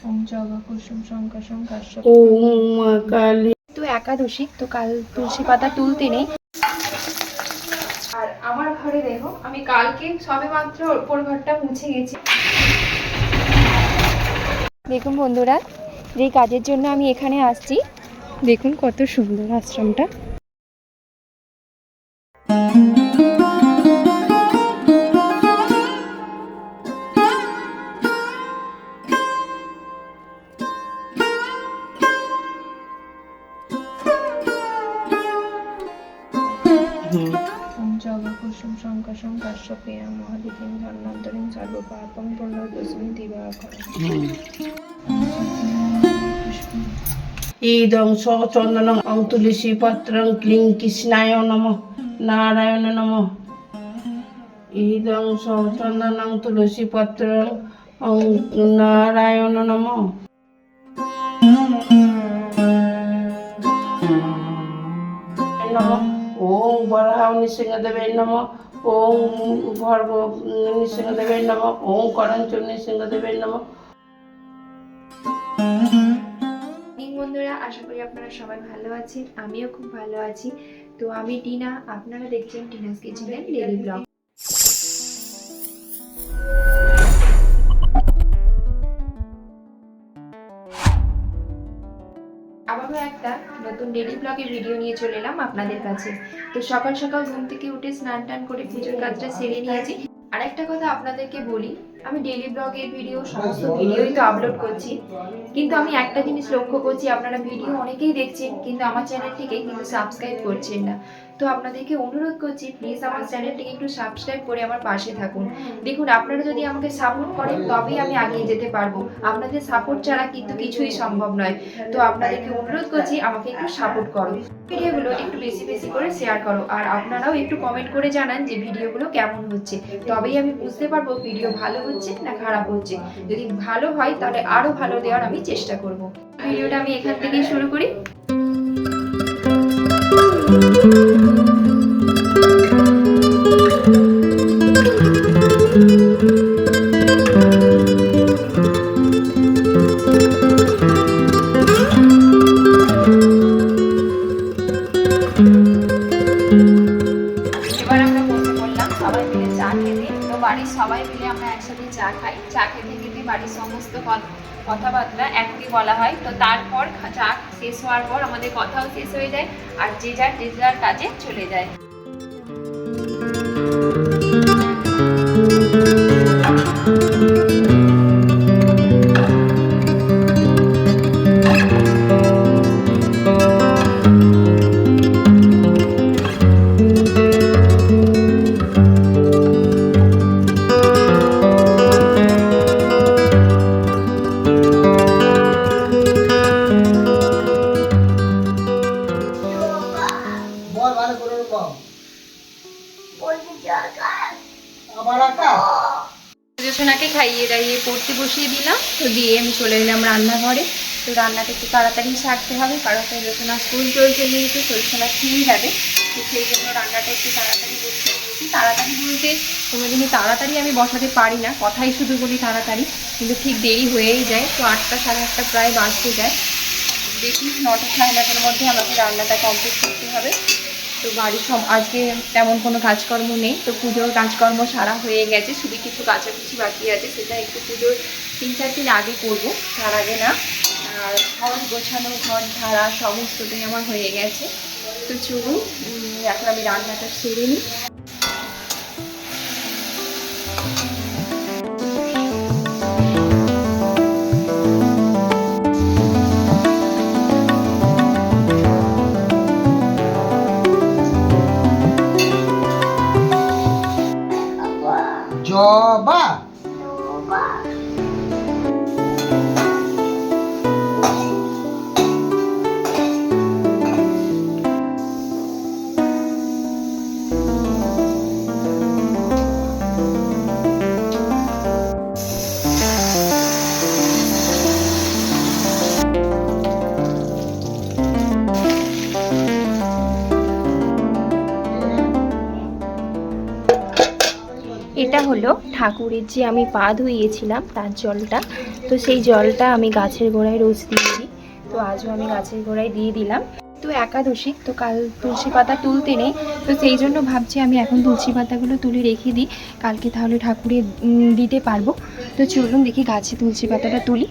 ওম জবা কুসুম শঙ্কাশং কাশ্যপ। ওম মা কালী। তো একাদশী, তো কাল তুলসী পাতা তুলতে নেই। আর আমার ঘরে দেখো, আমি কালকে সবে মাত্র ওপর ঘরটা মুছে গেছি। দেখুন বন্ধুরা, যেই কাজের জন্য আমি এখানে আসছি, দেখুন কত সুন্দর আশ্রমটা। ওম জবা কুসুম শঙ্কাশং কাশ্যপেয়ং মহাদিতিং ধন্বন্তরিং সর্বপাপং পুণ্যদোষং দিবাকরং। ইদং সচন্দনং অং তুলসী পত্রং ক্লিং কৃষ্ণায় নমঃ নারায়ণ নমঃ। ইদং সচন্দনং তুলসী পত্রং অং নারায়ণ নমঃ। ওম বরাহ নৃসিংহদেবে নমঃ। ওম ভর্গ নৃসিংহদেবে নমঃ। ওম করঞ্চ নৃসিংহদেবে নমঃ। বন্ধুরা, আশা করি আপনারা সবাই ভালো আছেন, আমিও খুব ভালো আছি। তো আমি টিনা, আপনারা দেখছেন টিনাস কিচেনের ডেইলি ব্লগ। আবারও একটা নতুন ডেইলি ব্লগের ভিডিও নিয়ে চলে এলাম আপনাদের কাছে। তো সকাল সকাল ঘুম থেকে উঠে স্নান টান করে পুজোর কাজটা সেরে নিয়েছি। আর একটা কথা আপনাদেরকে বলি, আমি ডেইলি ব্লগের ভিডিও সমস্ত ভিডিওই তো আপলোড করছি, কিন্তু আমি একটা জিনিস লক্ষ্য করছি, আপনারা ভিডিও অনেকেই দেখছেন কিন্তু আমার চ্যানেলটিকে কিন্তু সাবস্ক্রাইব করছেন না। তো আপনাদেরকে অনুরোধ করছি, প্লিজ আমার চ্যানেলটিকে একটু সাবস্ক্রাইব করে আমার পাশে থাকুন। দেখুন, আপনারা যদি আমাকে সাপোর্ট করেন তবেই আমি এগিয়ে যেতে পারবো। আপনাদের সাপোর্ট ছাড়া কিন্তু কিছুই সম্ভব নয়। তো আপনাদেরকে অনুরোধ করছি, আমাকে একটু সাপোর্ট করো, ভিডিওগুলো একটু বেশি বেশি করে শেয়ার করো, আর আপনারাও একটু কমেন্ট করে জানান যে ভিডিওগুলো কেমন হচ্ছে। তবেই আমি বুঝতে পারবো ভিডিও ভালো হচ্ছে না খারাপ হচ্ছে। যদি ভালো হয় তাহলে আরো ভালো দেওয়ার আমি চেষ্টা করব। ভিডিওটা আমি এখান থেকেই শুরু করি। এবার আমরা বসে পড়লাম সবাই মিলে চা খেতে। তো বাড়ির সবাই মিলে আমরা একসাথে চা খাই। চা খেতে খেতে বাড়ির সমস্ত কথাবার্তা এখনই বলা হয়। তো তারপর চা শেষ হওয়ার পর আমাদের কথাও শেষ হয়ে যায়, আর যে যার কাজে চলে যায়। সোনাকে খাইয়ে দাইয়ে পড়তে বসিয়ে দিলাম। তো দিয়ে আমি চলে এলাম রান্নাঘরে। তো রান্নাটা একটু তাড়াতাড়ি সারতে হবে, কারণ সোনা স্কুল চলছে যেহেতু সোনা খেয়ে যাবে। তো সেই জন্য রান্নাটা একটু তাড়াতাড়ি বসিয়ে দিয়েছি। তাড়াতাড়ি বলতে কোনোদিনই তাড়াতাড়ি আমি বসাতে পারি না, কথাই শুধু বলি তাড়াতাড়ি, কিন্তু ঠিক দেরি হয়েই যায়। তো 8টা সাড়ে 8টা প্রায় বাজতে যায়। দেখি 9টা সাড়ে 9টার মধ্যে আমাকে রান্নাটা কমপ্লিট করতে হবে। তো বাড়ির আজকে তেমন কোনো কাজকর্ম নেই। তো পুজোর কাজকর্ম সারা হয়ে গেছে, শুধু কিছু কাচাকুচি বাকি আছে, সেটা একটু পুজোর 3-4 দিন আগে করবো, তার আগে না। আর ঘর গোছানো, ঘর ঝাড়া সমস্তটাই আমার হয়ে গেছে। তো চলুন এখন আমি রান্নাটা সেরে নিই। জবা এটা হলো ঠাকুরের যে আমি পা ধুইয়েছিলাম তার জলটা। তো সেই জলটা আমি গাছের গোড়ায় রোজ দিয়ে দিই। তো আজও আমি গাছের গোড়ায় দিয়ে দিলাম। তো একাদশী, তো কাল তুলসী পাতা তুলতে নেই, তো সেই জন্য ভাবছি আমি এখন তুলসী পাতাগুলো তুলে রেখে দিই, কালকে তাহলে ঠাকুরে দিতে পারবো। তো চলুন দেখি গাছে তুলসী পাতাটা তুলি।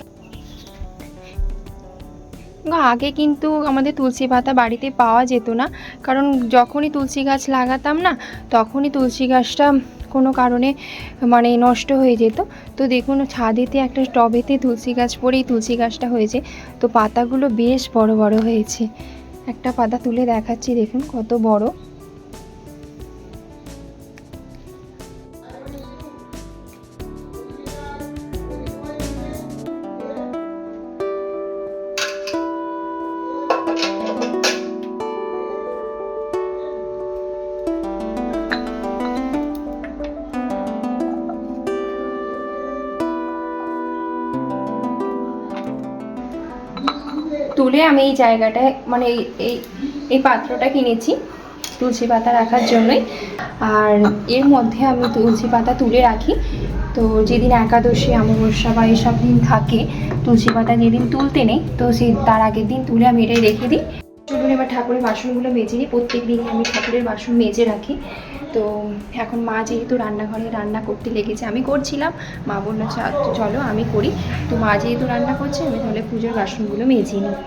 আগে কিন্তু আমাদের তুলসী পাতা বাড়িতে পাওয়া যেত না, কারণ যখনই তুলসী গাছ লাগাতাম না, তখনই তুলসী গাছটা কোনো কারণে মানে নষ্ট হয়ে যেত। তো দেখুন ছাদেতে একটা টবেতে তুলসী গাছ পরেই তুলসী গাছটা হয়েছে। তো পাতাগুলো বেশ বড় বড় হয়েছে। একটা পাতা তুলে দেখাচ্ছি, দেখুন কত বড়। তুলে আমি এই জায়গাটায় মানে এই এই পাত্রটা কিনেছি তুলসী পাতা রাখার জন্যই। আর এর মধ্যে আমি তুলসী পাতা তুলে রাখি। তো যেদিন একাদশী, অমাবস্যা বা এসব দিন থাকে, তুলসী পাতা যেদিন তুলতে নেই, তো সেই তার আগের দিন তুলে আমি এটাই রেখে দিই। চলুন এবার ঠাকুরের বাসনগুলো মেজে নিই। প্রত্যেক দিনই আমি ঠাকুরের বাসন মেজে রাখি। তো এখন মা যেহেতু রান্নাঘরে রান্না করতে লেগেছে, আমি করছিলাম, মা বললো চলো আমি করি। তো মা যেহেতু রান্না করছে, আমি তাহলে পুজোর বাসনগুলো মেজে নিই।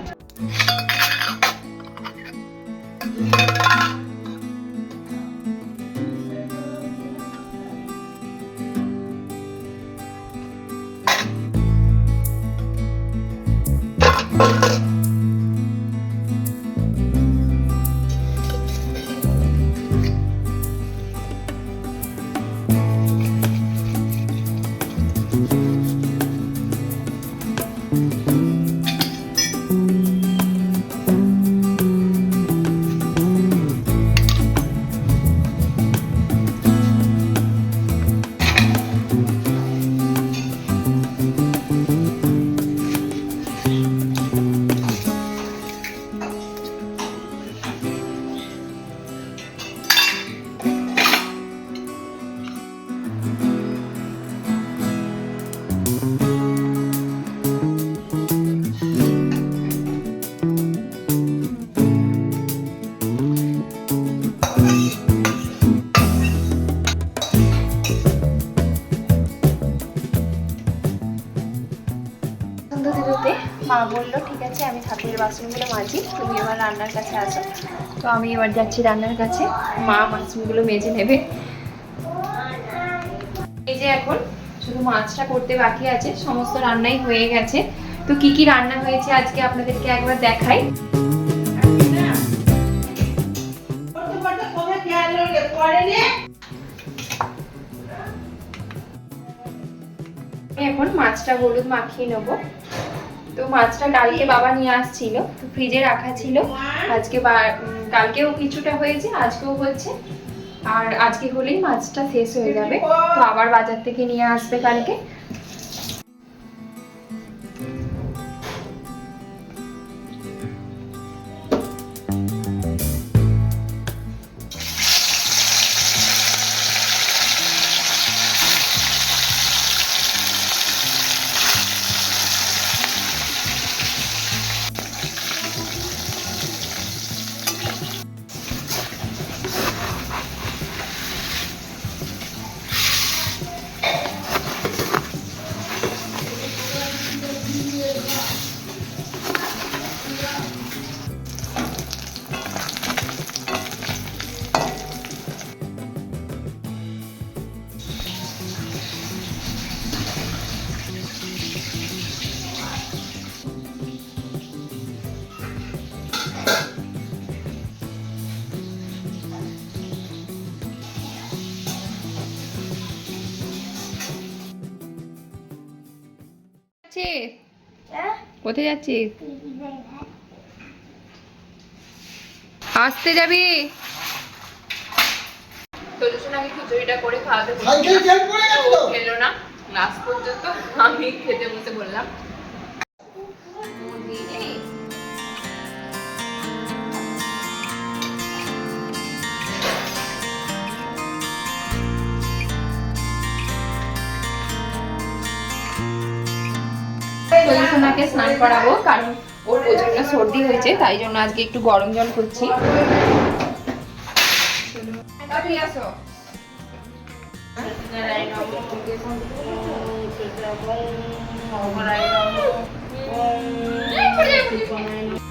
মা বললো ঠিক আছে আমি ঠাকুরের বাসনগুলো মাজি, তুমি এবার রান্নার কাছে আসো। তো আমি এবার যাচ্ছি রান্নার কাছে, মা বাসনগুলো মেজে নেবে। এই যে এখন শুধু মাছটা করতে বাকি আছে, সমস্ত রান্নাই হয়ে গেছে। তো কি কি রান্না হয়েছে আজকে আপনাদেরকে একবার দেখাই। এখন মাছটা হলুদ মাখিয়ে নেবো। তো মাছটা কালকে বাবা নিয়ে আসছিল, তো ফ্রিজে রাখা ছিল। আজকে কালকেও কিছুটা হয়েছে, আজকেও হচ্ছে। আর আজকে হলেই মাছটা শেষ হয়ে যাবে, তো আবার বাজার থেকে নিয়ে আসবে কালকে। কোথায় যাচ্ছিস? আসতে যাবি? আগে খিচুড়িটা করে খাওয়াতে খেলো না, লাস্ট পর্যন্ত আমি খেতে বসে বললাম। কালকে স্নান করাবো, কারণ ওর প্রচন্ড সর্দি হয়েছে, তাই জন্য আজকে একটু গরম জল করছি। তাড়াতাড়ি আসো। সত্যনারায়ণ নমঃ, ওম সূর্যায় নমঃ, অঘরায় নমঃ, ওম ত্রিকোণায় নমঃ।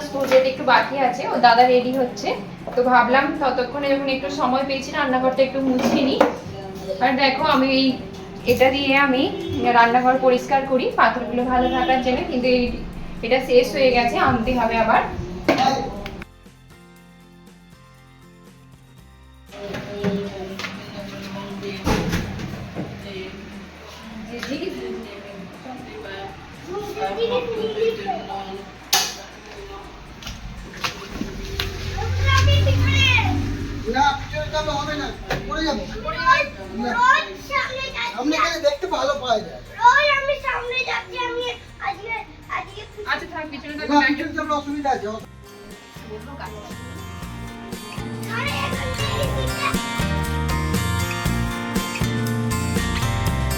স্কুল যেতে একটু বাকি আছে, ও দাদা রেডি হচ্ছে, তো ভাবলাম ততক্ষণে যখন একটু সময় পেয়েছি রান্নাঘরটা একটু মুছিয়ে নিই। আর দেখো আমি এটা দিয়ে আমি রান্নাঘর পরিষ্কার করি পাথরগুলো ভালো থাকার জন্য, কিন্তু এটা শেষ হয়ে গেছে, আনতে হবে আবার। না পিছনে যাবে হবে না, পড়ে যাবো। সামনে গেলে দেখতে ভালো পাওয়া যায়। আচ্ছা থাক, পিছনে থাক, না পিছনে যাবে অসুবিধা আছে।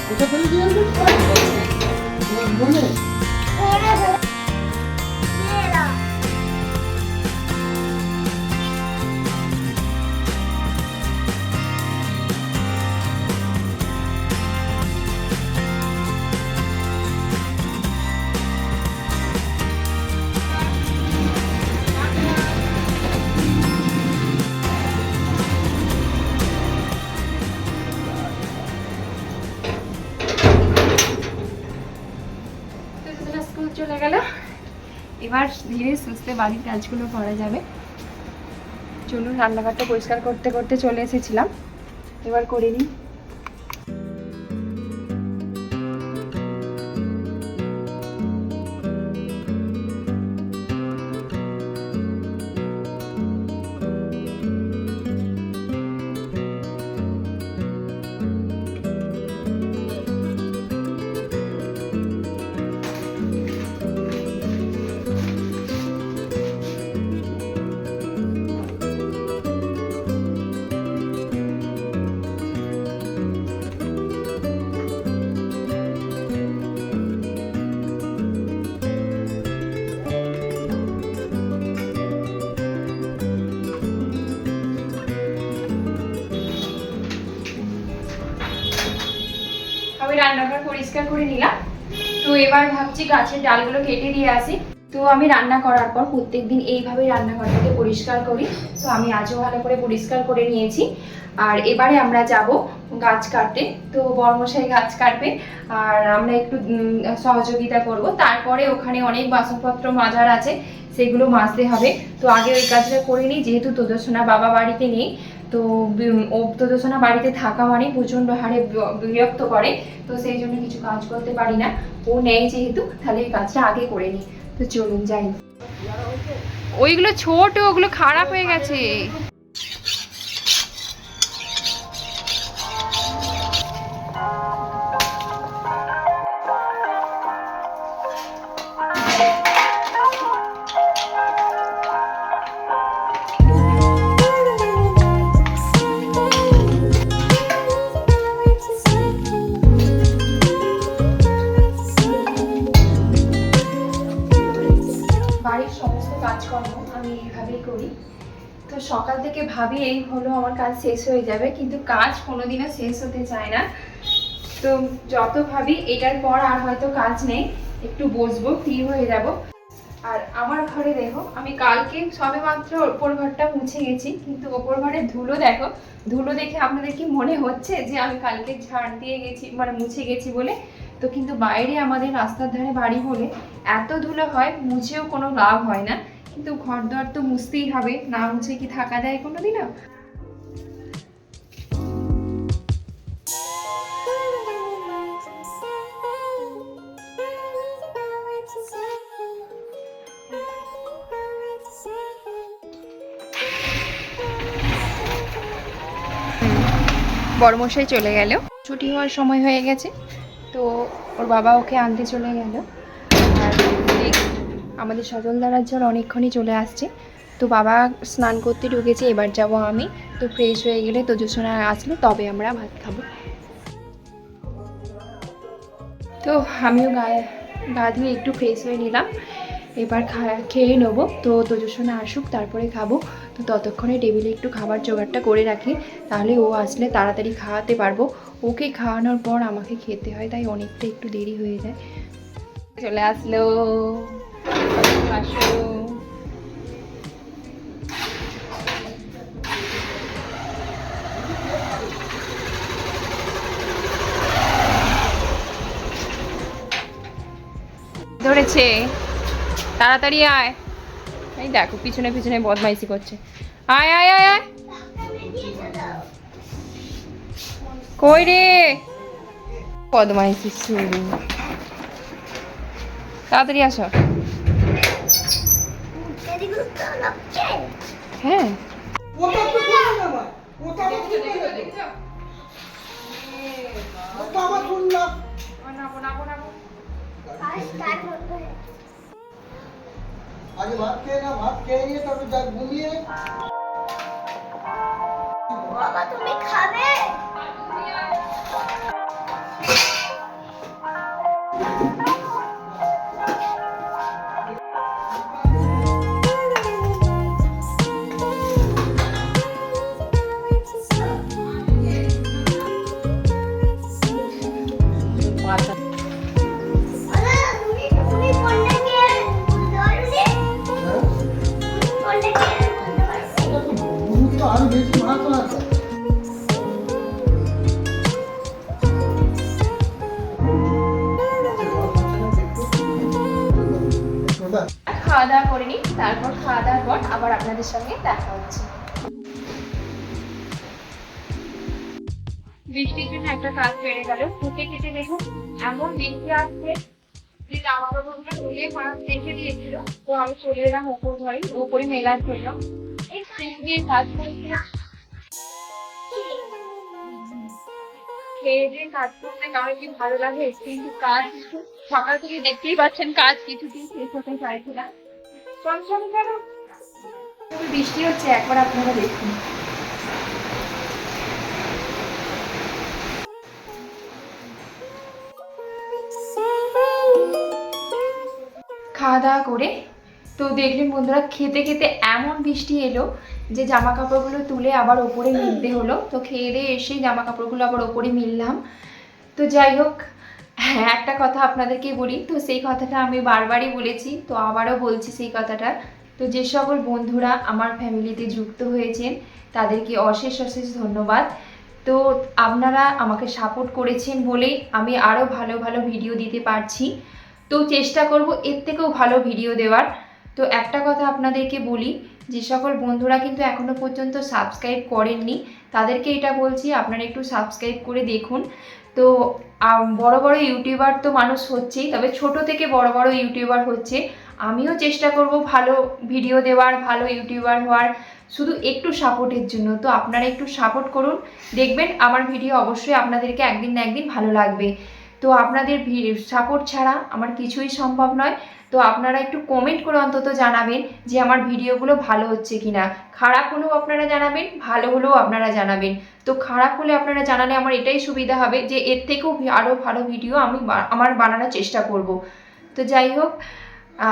কোথা ফেলে দিয়ে আসবে? মনে স্কুল চলে গেল, এবার ধীরে সুস্থে বাড়ির কাজগুলো করা যাবে। চলুন, রান্নাঘরটা পরিষ্কার করতে করতে চলে এসেছিলাম, এবার করে নিই। আমি রান্নাঘর পরিষ্কার করে নিলাম, তো এবার ভাবছি গাছের ডালগুলো কেটে দিয়ে আসি। তো আমি রান্না করার পর প্রত্যেকদিন এইভাবে রান্নাঘরটাকে পরিষ্কার করি, তো আমি আজও ভালো করে পরিষ্কার করে নিয়েছি। আর এবারে আমরা যাব গাছ কাটতে, তো বড়মশাই গাছ কাটবে আর আমরা একটু সহযোগিতা করব। তারপরে ওখানে অনেক বাসনপত্র মাজার আছে, সেগুলো মাজতে হবে। তো আগে ওই কাজটা করে নিই, যেহেতু তোদসোনা বাবা বাড়িতে নেই, তো ও তোদসোনা বাড়িতে থাকা মানে প্রচণ্ড হারে বিরক্ত করে, তো সেই জন্য কিছু কাজ করতে পারি না। ও নেই যেহেতু, তাহলে এই কাজটা আগে করে নিই। তো চলুন যাই। ওইগুলো ছোট, ওগুলো খারাপ হয়ে গেছে। বাড়ির সমস্ত কাজকর্ম আমি এইভাবেই করি। তো সকাল থেকে ভাবি এই হলো আমার কাজ শেষ হয়ে যাবে, কিন্তু কাজ কোনোদিনও শেষ হতে চায় না। তো যত ভাবি এটার পর আর হয়তো কাজ নেই, একটু বসবো, ফ্রি হয়ে যাব। আর আমার ঘরে দেখো, আমি কালকে সবে মাত্র ওপর ঘরটা মুছে গেছি, কিন্তু ওপর ঘরের ধুলো দেখো। ধুলো দেখে আপনাদের কি মনে হচ্ছে যে আমি কালকে ঝাড় দিয়ে গেছি, মানে মুছে গেছি বলে? তো কিন্তু বাইরে আমাদের রাস্তার ধারে বাড়ি বলে এত ধুলো হয়, মুছেও কোনো লাভ হয় না। কিন্তু ঘর দোয়ার তো মুছতেই হবে, না মুছে কি থাকা যায় কোনোদিনও? বড়মশাই চলে গেল, ছুটি হওয়ার সময় হয়ে গেছে, তো ওর বাবা ওকে আনতে চলে গেল। আর আমাদের সজলদারার জল অনেকক্ষণই চলে আসছে, তো বাবা স্নান করতে ঢুকেছে, এবার যাব আমি। তো ফ্রেশ হয়ে গেলে তোজসোনা আসলে তবে আমরা ভাত খাবো। তো আমিও গা ধুয়ে একটু ফ্রেশ হয়ে নিলাম, এবার খেয়ে নেবো। তো তোজসোনা আসুক তারপরে খাবো। তো ততক্ষণে টেবিলে একটু খাবার জোগাড়টা করে রাখি, তাহলে ও আসলে তাড়াতাড়ি খাওয়াতে পারবো। ওকে খাওয়ানোর পর আমাকে খেতে হয়, তাই অনেকটা একটু দেরি হয়ে যায়। চলে আসলো, আসো। ধরেছে, তাড়াতাড়ি আয়। এই দেখো পিছনে পিছনে বদমাইশি করছে। আয় আয় আয় আয়, কই রে বদমাইশি শুরু। তাড়াতাড়ি আসো। হ্যাঁ আগে ভাত খেয়ে না, ভাত খেয়ে নিয়ে তবে যা ঘুমিয়ে। বাবা তুমি খাবে? তুমি কোনটা কে ধরুনি? কোনটা কে বলতে পারবে? ঘুম তো আরো বেশি ভাত আছে। খাওয়া দাওয়া করে নিই, তারপর খাওয়া দাওয়ার পর আবার আপনাদের সঙ্গে দেখা হচ্ছে। বৃষ্টির জন্য একটা কাজ বেড়ে গেল, ফুটে কেটে দেখুন এমন বৃষ্টি আসছে যে জামা কাপড়গুলো তুলে মাছ রেখে দিয়েছিল। তো আমি চলে এলাম ওপর ঘরে, ওপরে মেলার জন্য। এই স্টিচ দিয়ে কাজ করেছিলাম, খেয়ে দিয়ে কাজ করতে কারণ কি ভালো লাগে, কিন্তু কাজ সকাল থেকে দেখতেই পাচ্ছেন কাজ কিছুতেই শেষ হতে চাইছে না। চঞ্চল কেন বৃষ্টি হচ্ছে একবার আপনারা দেখুন। খাওয়া দাওয়া করে তো দেখলেন বন্ধুরা, খেতে খেতে এমন বৃষ্টি এলো যে জামা কাপড়গুলো তুলে আবার ওপরে মিলতে হলো। তো খেয়ে দিয়ে এসেই জামা কাপড়গুলো আবার ওপরে মিললাম। তো যাই হোক, হ্যাঁ একটা কথা আপনাদেরকে বলি, তো সেই কথাটা আমি বারবারই বলেছি, তো আবারও বলছি সেই কথাটা। তো যে সকল বন্ধুরা আমার ফ্যামিলিতে যুক্ত হয়েছেন তাদেরকে অশেষ অশেষ ধন্যবাদ। তো আপনারা আমাকে সাপোর্ট করেছেন বলেই আমি আরও ভালো ভালো ভিডিও দিতে পারছি। তো চেষ্টা করব এর থেকেও ভালো ভিডিও দেওয়ার। তো একটা কথা আপনাদেরকে বলি, যে সকল বন্ধুরা কিন্তু এখনো পর্যন্ত সাবস্ক্রাইব করেননি তাদেরকে এটা বলছি, আপনারা একটু সাবস্ক্রাইব করে দেখুন। তো বড় বড় ইউটিউবার তো মানুষ হচ্ছেই, তবে ছোট থেকে বড় বড় ইউটিউবার হচ্ছে। আমিও চেষ্টা করব ভালো ভিডিও দেওয়ার, ভালো ইউটিউবার হওয়ার, শুধু একটু সাপোর্টের জন্য। তো আপনারা একটু সাপোর্ট করুন, দেখবেন আমার ভিডিও অবশ্যই আপনাদেরকে একদিন না একদিন ভালো লাগবে। তো আপনাদের সাপোর্ট ছাড়া আমার কিছুই সম্ভব নয়। তো আপনারা একটু কমেন্ট করে অন্তত জানাবেন যে আমার ভিডিওগুলো ভালো হচ্ছে কিনা। খারাপ হলেও আপনারা জানাবেন, ভালো হলেও আপনারা জানাবেন। তো খারাপ হলে আপনারা জানালে আমার এটাই সুবিধা হবে যে এর থেকেও আরও ভালো ভিডিও আমি আমার বানানোর চেষ্টা করব। তো যাই হোক,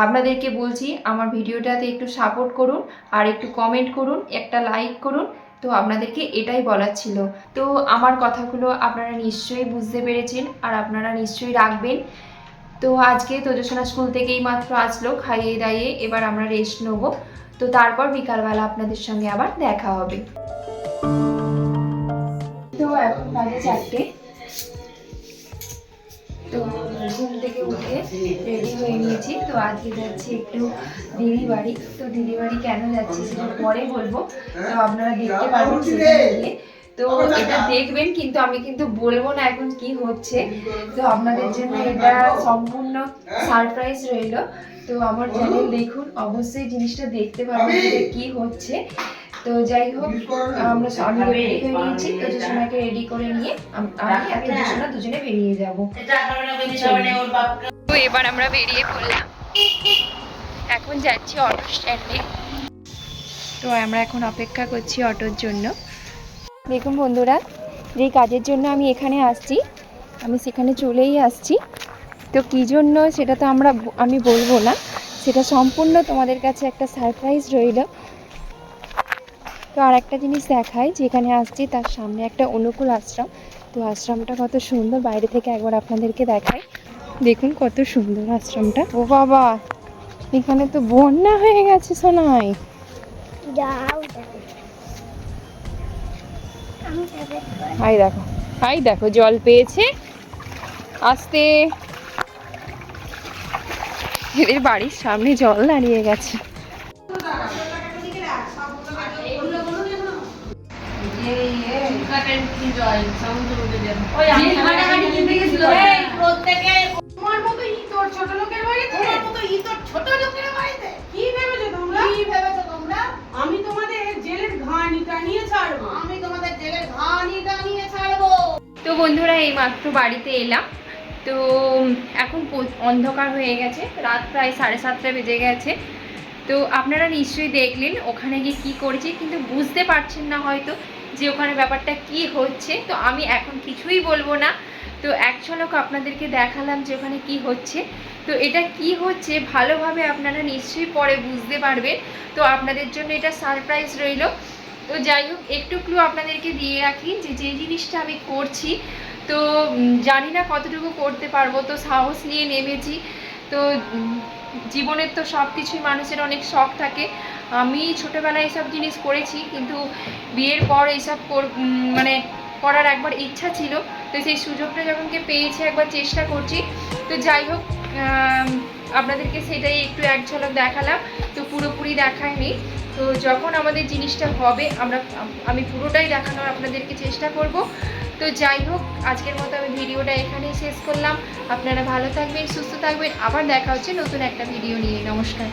আপনাদেরকে বলছি আমার ভিডিওটাতে একটু সাপোর্ট করুন, আর একটু কমেন্ট করুন, একটা লাইক করুন। তো আপনাদেরকে এটাই বলার ছিল। তো আমার কথাগুলো আপনারা নিশ্চয়ই বুঝতে পেরেছেন, আর আপনারা নিশ্চয়ই রাখবেন। তো আজকে তোজসোনা স্কুল থেকেই মাত্র আসলো, খাইয়ে দাইয়ে এবার আমরা রেস্ট নেবো। তো তারপর বিকালবেলা আপনাদের সঙ্গে আবার দেখা হবে। তো এখন বাজে 4টে। তো ঘুম থেকে উঠে রেডি হয়ে নিয়েছি। তো আজকে যাচ্ছি একটু দিদি বাড়ি। তো দিদি বাড়ি কেন যাচ্ছি সেটা পরে বলবো, তো আপনারা দেখতে পারবেন সেখানে গিয়ে। তো এটা দেখবেন, কিন্তু আমি কিন্তু বলবো না এখন কি হচ্ছে। তো আপনাদের জন্য এটা সম্পূর্ণ সারপ্রাইজ রইল। তো আমার চ্যানেল দেখুন, অবশ্যই জিনিসটা দেখতে পারবেন যে কি হচ্ছে। তো যাই হোক, আমি রেডি হয়ে নিয়েছি। তোজসোনাকে রেডি করে নিয়ে আমি আর তোজসোনা দুজনে বেরিয়ে যাব। তো এবার আমরা বেরিয়ে পড়লাম, এখন যাচ্ছি অটো স্ট্যান্ডে। তো আমরা এখন অপেক্ষা করছি অটোর জন্য। দেখুন বন্ধুরা, যেই কাজের জন্য আমি এখানে আসছি আমি সেখানে চলেই আসছি। তো কী জন্য সেটা তো আমি বলবো না, সেটা সম্পূর্ণ তোমাদের কাছে একটা সারপ্রাইজ রইল। তো আর একটা জিনিস দেখাই, যেখানে আসছি তার সামনে একটা অনুকূল আশ্রম। তো আশ্রমটা কত সুন্দর, বাইরে থেকে একবার আপনাদেরকে দেখাই। দেখুন কত সুন্দর আশ্রমটা। ও বাবা, এখানে তো বন্যা হয়ে গেছে সোনাই। হাই দেখো জল পেয়েছে। আসতে এদের বাড়ির সামনে জল দাঁড়িয়ে গেছে। আমি তোমাদের জেলের ঘানি টানিয়ে ছাড়বো। তো বন্ধুরা, এই মাত্র বাড়িতে এলাম। তো এখন অন্ধকার হয়ে গেছে, রাত প্রায় 7:30 বেজে গেছে। তো আপনারা নিশ্চয়ই দেখলেন ওখানে গিয়ে কী করেছি, কিন্তু বুঝতে পারছেন না হয়তো যে ওখানে ব্যাপারটা কি হচ্ছে। তো আমি এখন কিছুই বলবো না, তো এক ঝলক আপনাদেরকে দেখালাম যে ওখানে কি হচ্ছে। তো এটা কি হচ্ছে ভালোভাবে আপনারা নিশ্চয়ই পরে বুঝতে পারবেন। তো আপনাদের জন্য এটা সারপ্রাইজ রইল। তো যাই হোক, একটু ক্লু আপনাদেরকে দিয়ে রাখি যে যে জিনিসটা আমি করছি, তো জানি না কতটুকু করতে পারবো। তো সাহস নিয়ে নেমেছি। তো জীবনের তো সব কিছুই মানুষের অনেক শখ থাকে। আমি ছোটোবেলায় এইসব জিনিস করেছি, কিন্তু বিয়ের পর এইসব মানে করার একবার ইচ্ছা ছিল। তো সেই সুযোগটা যখনকে পেয়েছি একবার চেষ্টা করছি। তো যাই হোক, আপনাদেরকে সেটাই একটু এক ঝলক দেখালাম। তো পুরোপুরি দেখায়নি। তো যখন আমাদের জিনিসটা হবে আমি পুরোটাই দেখানোর আপনাদেরকে চেষ্টা করব। তো যাই হোক, আজকের মতো আমি ভিডিওটা এখানেই শেষ করলাম। আপনারা ভালো থাকবেন, সুস্থ থাকবেন। আবার দেখা হচ্ছে নতুন একটা ভিডিও নিয়ে। নমস্কার।